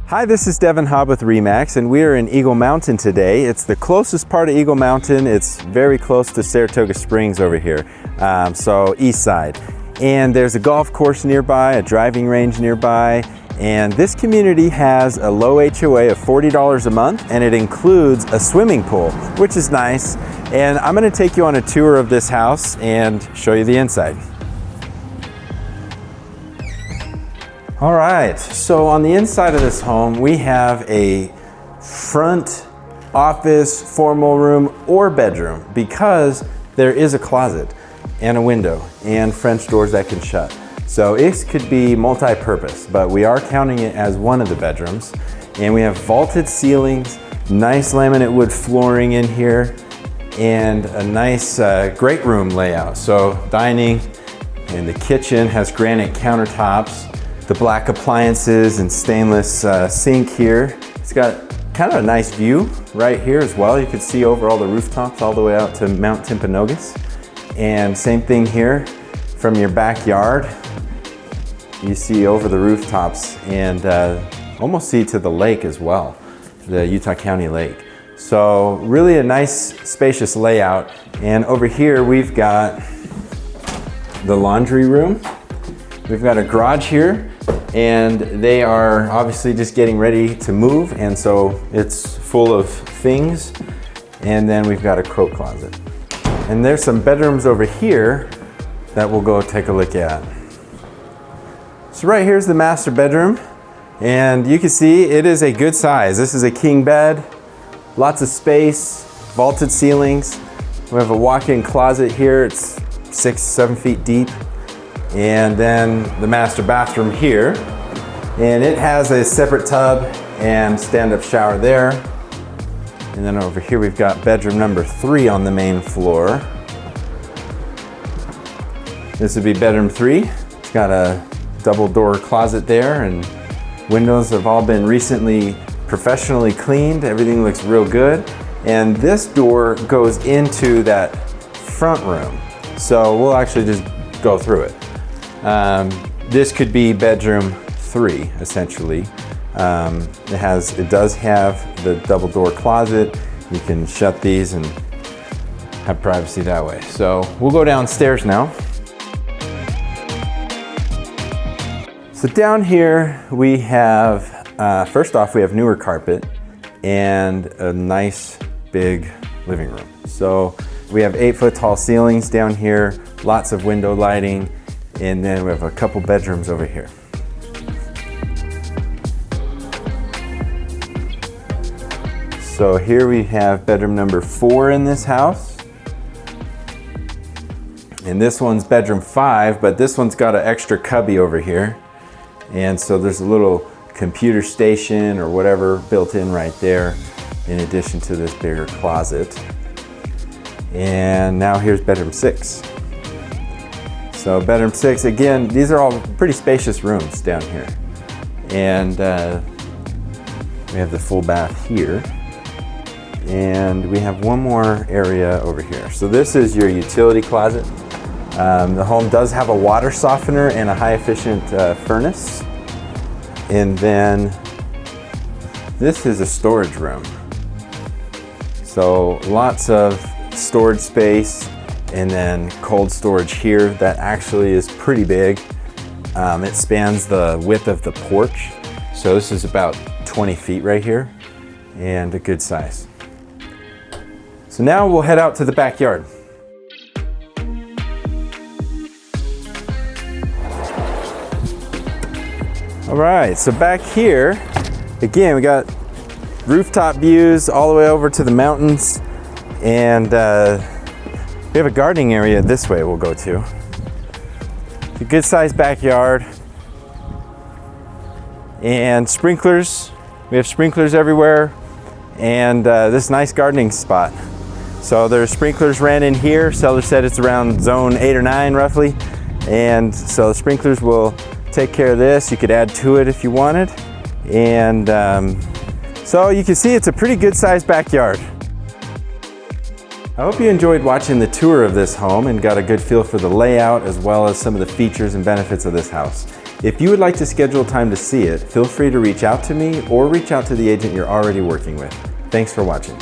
Hi, this is Devin Hobb with RE/MAX, and we are in Eagle Mountain today. It's the closest part of Eagle Mountain. It's very close to Saratoga Springs over here, so east side. And there's a golf course nearby, a driving range nearby, and this community has a low HOA of $40 a month, and it includes a swimming pool, which is nice. And I'm gonna take you on a tour of this house and show you the inside. All right, so on the inside of this home, we have a front office, formal room, or bedroom because there is a closet and a window and French doors that can shut. So it could be multi-purpose, but we are counting it as one of the bedrooms. And we have vaulted ceilings, nice laminate wood flooring in here, and a nice great room layout. So dining, and the kitchen has granite countertops, the black appliances and stainless sink here. It's got kind of a nice view right here as well. You can see over all the rooftops all the way out to Mount Timpanogos. And same thing here from your backyard. You see over the rooftops and almost see to the lake as well, the Utah County Lake. So really a nice spacious layout. And over here we've got the laundry room. We've got a garage here, and they are obviously just getting ready to move, and so it's full of things. And then we've got a coat closet. And there's some bedrooms over here that we'll go take a look at. So right here's the master bedroom, and you can see it is a good size. This is a king bed, lots of space, vaulted ceilings. We have a walk-in closet here. It's 6-7 feet deep. And then the master bathroom here, and it has a separate tub and stand-up shower there. And then over here we've got bedroom number 3 on the main floor. This would be bedroom 3. It's got a double door closet there, and windows have all been recently professionally cleaned. Everything looks real good. And this door goes into that front room. So we'll actually just go through it. This could be bedroom 3, essentially. It does have the double door closet. You can shut these and have privacy that way. So we'll go downstairs now. So down here we have, first off, we have newer carpet and a nice big living room. So we have 8-foot tall ceilings down here, lots of window lighting. And then we have a couple bedrooms over here. So here we have bedroom number 4 in this house. And this one's bedroom 5, but this one's got an extra cubby over here. And so there's a little computer station or whatever built in right there, in addition to this bigger closet. And now here's bedroom 6. So bedroom 6, again, these are all pretty spacious rooms down here. And we have the full bath here. And we have one more area over here. So this is your utility closet. The home does have a water softener and a high efficient furnace. And then this is a storage room. So lots of storage space. And then cold storage here that actually is pretty big. It spans the width of the porch. So this is about 20 feet right here, and a good size. So now we'll head out to the backyard. All right, so back here, again, we got rooftop views all the way over to the mountains, and we have a gardening area this way we'll go to. It's a good sized backyard. And sprinklers. We have sprinklers everywhere. And this nice gardening spot. So there's sprinklers ran in here. Seller said it's around zone 8 or 9 roughly. And so the sprinklers will take care of this. You could add to it if you wanted. And so you can see it's a pretty good sized backyard. I hope you enjoyed watching the tour of this home and got a good feel for the layout as well as some of the features and benefits of this house. If you would like to schedule time to see it, feel free to reach out to me or reach out to the agent you're already working with. Thanks for watching.